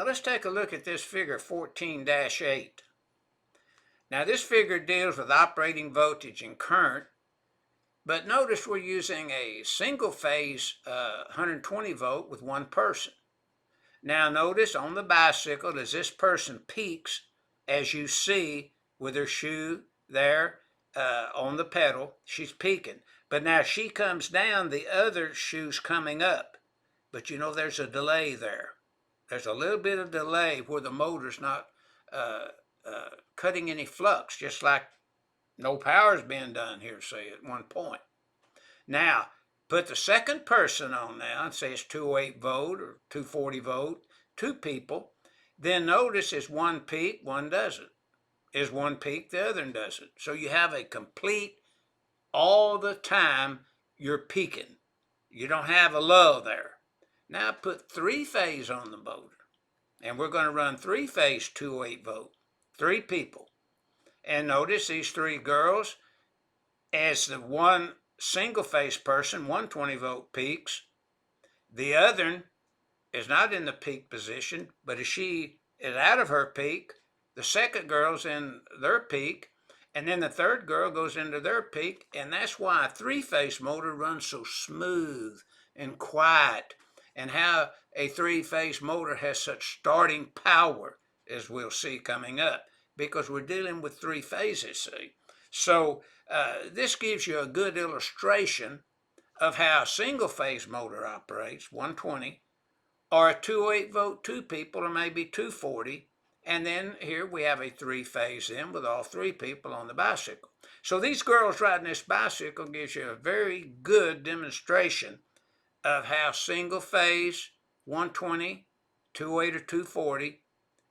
Now let's take a look at this figure 14-8. Now this figure deals with operating voltage and current, but notice we're using a single phase 120 volt with one person. Now notice on the bicycle as this person peaks, as you see with her shoe there on the pedal, she's peaking. But now she comes down, the other shoe's coming up. But you know there's a delay there. There's a little bit of delay where the motor's not cutting any flux, just like no power's being done here, say, at one point. Now, put the second person on now and say it's 208 volt or 240 volt, two people. Then notice is one peak, one doesn't. Is one peak, the other doesn't. So you have a complete, all the time you're peaking. You don't have a lull there. Now put three phase on the motor. And we're going to run three phase 208 volt. Three people. And notice these three girls, as the one single phase person, 120 volt peaks, the other is not in the peak position, but as she is out of her peak, the second girl's in their peak, and then the third girl goes into their peak, and that's why a three-phase motor runs so smooth and quiet, and how a three-phase motor has such starting power, as we'll see coming up, because we're dealing with three phases, see. So this gives you a good illustration of how a single-phase motor operates, 120, or a 208 volt, two people, or maybe 240, and then here we have a three-phase in with all three people on the bicycle. So these girls riding this bicycle gives you a very good demonstration of how single-phase 120, 208 or 240,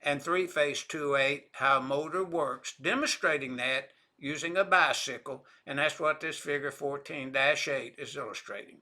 and three-phase 208, how a motor works, demonstrating that using a bicycle, and that's what this figure 14-8 is illustrating.